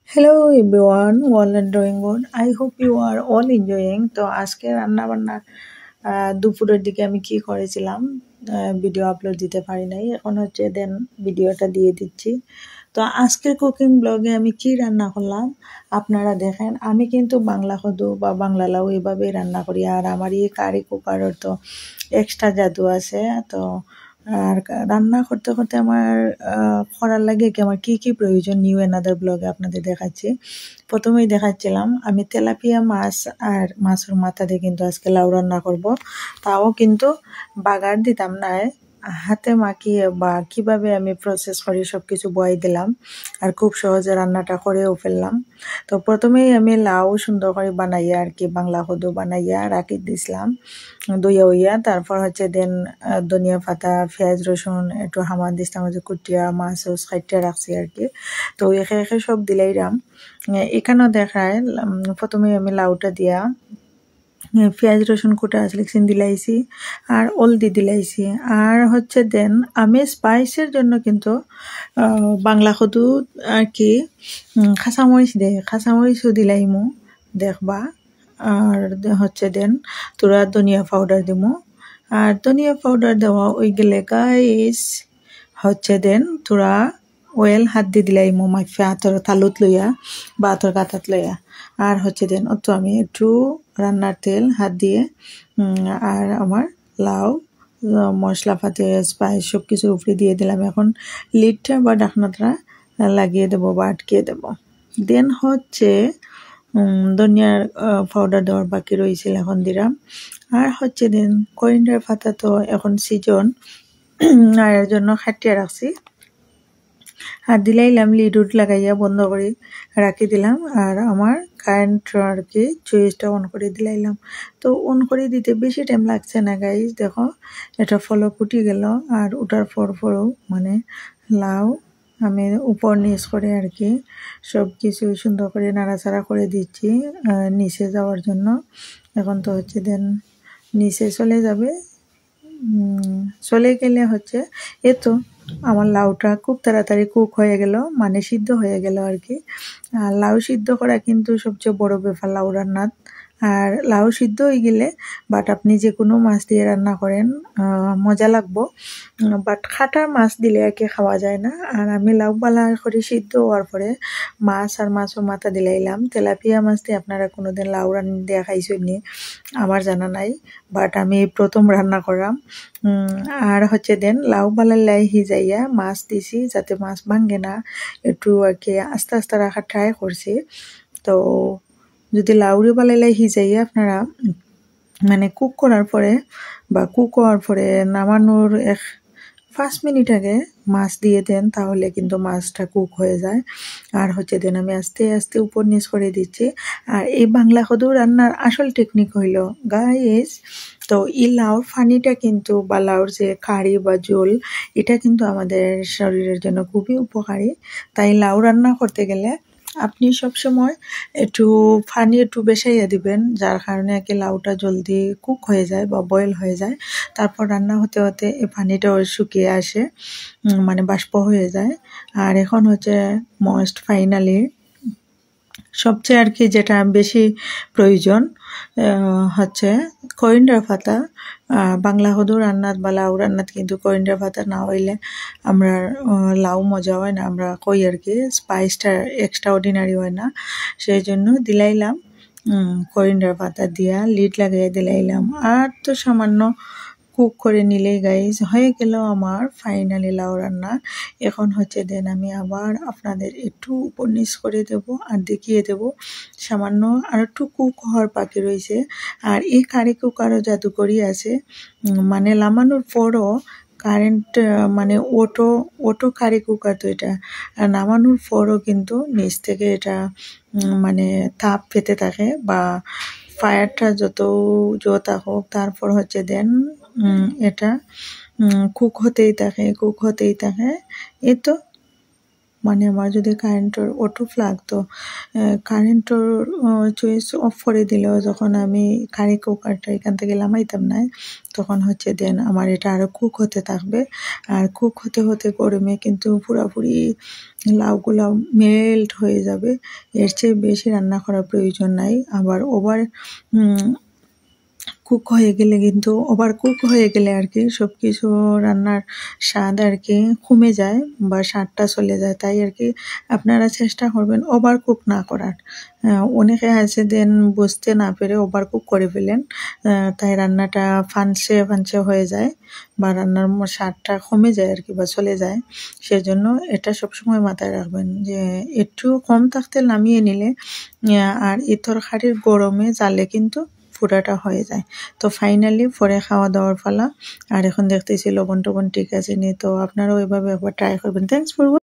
Hello everyone, all are doing good. I hope you are all enjoying. তো আজকে রান্না বান্না দুপুরের দিকে আমি কি করেছিলাম ভিডিও আপলোড দিতে পারি নাই, এখন হচ্ছে দেন ভিডিওটা দিয়ে দিচ্ছি। তো আজকের কুকিং ব্লগে আমি কি রান্না করলাম আপনারা দেখেন। আমি কিন্তু বাংলা কদু বা বাংলা লাউ এভাবেই রান্না করি, আর আমার এই কারি কুকারের তো এক্সট্রা জাদু আছে। তো আর রান্না করতে করতে আমার করার লাগে কি আমার কি কি প্রয়োজন নিউ এনাদার ব্লগে আপনাদের দেখাচ্ছি। প্রথমেই দেখাচ্ছিলাম আমি তেলাপিয়া মাছ আর মাছের মাথা দিয়ে কিন্তু আজকে লাউ রান্না করব। তাও কিন্তু বাগার দিতাম না, হাতে মাখিয়ে বা কিভাবে আমি প্রসেস করি সব কিছু বয়ে দিলাম, আর খুব সহজে রান্নাটা করেও ফেললাম। তো প্রথমেই আমি লাউ সুন্দর করে বানাইয়া আর কি বাংলা কদু বানাইয়া রাখি দিছিলাম দইয়া উইয়া। তারপর হচ্ছে দেন ধনিয়া পাতা, পেঁয়াজ, রসুন একটু হামান দিছিলাম, হচ্ছে কুটিয়া মাছ খাইটিয়া রাখছি আর কি। তো একে একে সব দিলাইরাম। এখানেও দেখায় প্রথমে আমি লাউটা দিয়া পেঁয়াজ রসুন কুটা আসলে দিলাইছি আর হলদি দিলাইছি। আর হচ্ছে দেন আমি স্পাইসের জন্য কিন্তু বাংলা কদু আর কি খাঁচামরিচ দেয়, খাঁচামরিচও দিলাইমু দেখবা। আর হচ্ছে দেন তোরা ধনিয়া পাউডার দিমু। আর ধনিয়া পাউডার দেওয়া ওই গেলে গাইস হচ্ছে দেন তোরা অয়েল হাত দিয়ে দিলাইমু মাইফে হাতর তালুত লইয়া বা হাতর কাতাত লইয়া। আর হচ্ছে দেন অত আমি একটু রান্নার তেল হাত দিয়ে আর আমার লাউ মশলাপাতি স্পাইস সব কিছুর উপরে দিয়ে দিলাম। এখন লিডটা বা ঢাকনাটা লাগিয়ে দেবো বা আটকিয়ে দেবো। দেন হচ্ছে ধনিয়ার পাউডার দেওয়ার বাকি রয়েছিল, এখন দিলাম। আর হচ্ছে দেন করিন্ডার পাতা তো এখন সিজন, আর এর জন্য খাটিয়ে রাখছি। আর দিলাইলাম লিড উড লাগাইয়া বন্ধ করে রাখি দিলাম। আর আমার কারেন্ট আর কি সুইচটা অন করে দিলাইলাম। তো অন করে দিতে বেশি টাইম লাগছে না গাইজ, দেখো এটা ফলো ফুটি গেল। আর ওটার পরও মানে লাউ আমি উপর নিচ করে আর কি সব কিছু সুন্দর করে নাড়াচাড়া করে দিচ্ছি নিচে যাওয়ার জন্য। এখন তো হচ্ছে দেন নিচে চলে যাবে, চলে গেলে হচ্ছে এতো আমার লাউটা খুব তাড়াতাড়ি কুক হয়ে গেল, মানে সিদ্ধ হয়ে গেল আর কি। আর লাউ সিদ্ধ করা কিন্তু সবচেয়ে বড় ব্যাপার লাউ রান্নার। আর লাউ সিদ্ধ হয়ে গেলে বাট আপনি যে কোনো মাছ দিয়ে রান্না করেন মজা লাগবো, বাট খাটার মাছ দিলে আর কি খাওয়া যায় না। আর আমি লাউ বালা করে সিদ্ধ হওয়ার পরে মাছ আর মাছও মাথা দিলাইলাম। তেলাপিয়া মাছ দিয়ে আপনারা কোনোদিন লাউ রান্না দিয়ে খাইছেন নি আমার জানা নাই, বাট আমি প্রথম রান্না করাম। আর হচ্ছে দেন লাউ বালার লাই হিজাইয়া মাছ দিছি যাতে মাছ ভাঙ্গে না, একটু আর কি আস্তে আস্তে রাখার ট্রাই করছি। তো যদি লাউরি বালাই হিজাইয়া আপনারা মানে কুক করার পরে বা কুক হওয়ার পরে নামানোর 5 মিনিট আগে মাছ দিয়ে দেন, তাহলে কিন্তু মাছটা কুক হয়ে যায়। আর হচ্ছে দেন আমি আস্তে আস্তে উপর নিচ করে দিচ্ছি। আর এই বাংলা কদু রান্নার আসল টেকনিক হইল গাইস, তো এই লাউর ফানিটা কিন্তু বা লাউর যে কারি বা ঝোল এটা কিন্তু আমাদের শরীরের জন্য খুবই উপকারী। তাই লাউ রান্না করতে গেলে আপনি সবসময় একটু পানি একটু বেশাইয়া দিবেন, যার কারণে আর কি লাউটা জলদি কুক হয়ে যায় বা বয়েল হয়ে যায়। তারপর রান্না হতে হতে এই পানিটাও শুকিয়ে আসে, মানে বাষ্প হয়ে যায়। আর এখন হচ্ছে মোস্ট ফাইনালি সবচেয়ে আর কি যেটা বেশি প্রয়োজন হচ্ছে করিন্ডার পাতা। বাংলা কদু রান্নাত বা লাউ রান্নাত কিন্তু করিন্ডার পাতা না হইলে আমরা লাউ মজা হয় না, আমরা কই আর কি স্পাইসটা এক্সট্রা অর্ডিনারি হয় না। সেই জন্য দিলাইলাম করিন্ডার পাতা দিয়া লিড লাগিয়ে দিলাইলাম। আর তো সামান্য কুক করে নিলেই গাইজ হয়ে গেল আমার ফাইনালি লাউ রান্না। এখন হচ্ছে দেন আমি আবার আপনাদের একটু উপর নিচ করে দেব আর দেখিয়ে দেব সামান্য আর একটু কুক হওয়ার বাকি রয়েছে। আর এই কারি কুকারও জাদুকরি আছে, মানে নামানোর পরও কারেন্ট মানে ওটো কারি কুকার তো এটা, আর নামানোর পরও কিন্তু নিচ থেকে এটা মানে তাপ পেতে থাকে বা ফায়ারটা যত হোক তারপর হচ্ছে দেন এটা কুক হতেই থাকে। এই তো মানে আমার যদি কারেন্টর অটো লাগতো কারেন্টর চুইচ অফ করে দিলেও যখন আমি কারি কুকারটা এখান থেকে নামাইতাম না তখন হচ্ছে দেন আমার এটা আরো কুক হতে থাকবে আর কুক হতে হতে গরমে কিন্তু পুরাপুরি লাউগুলা মেল্ট হয়ে যাবে এর চেয়ে বেশি রান্না করার প্রয়োজন নাই আবার ওভার কুক হয়ে গেলে কিন্তু ওভার কুক হয়ে গেলে আর কি সব কিছু রান্নার স্বাদ আর কি কমে যায় বা স্বাদটা চলে যায় তাই আর কি আপনারা চেষ্টা করবেন ওভার কুক না করার অনেকে আছে দেন বুঝতে না পেরে ওভার কুক করে ফেলেন তাই রান্নাটা ফানসে ফানসে হয়ে যায় বা রান্নার স্বাদটা কমে যায় আর কি বা চলে যায় সেজন্য এটা সবসময় মাথায় রাখবেন যে একটু কম থাকতে নামিয়ে নিলে আর এই তরকারির গরমে জালে কিন্তু পুরাটা হয়ে যায় তো ফাইনালি পরে খাওয়া দাওয়ার পালা আর এখন দেখতেছি লবণ টবণ ঠিক আছে নি তো আপনারাও এভাবে একবার ট্রাই করবেন থ্যাংকস ফর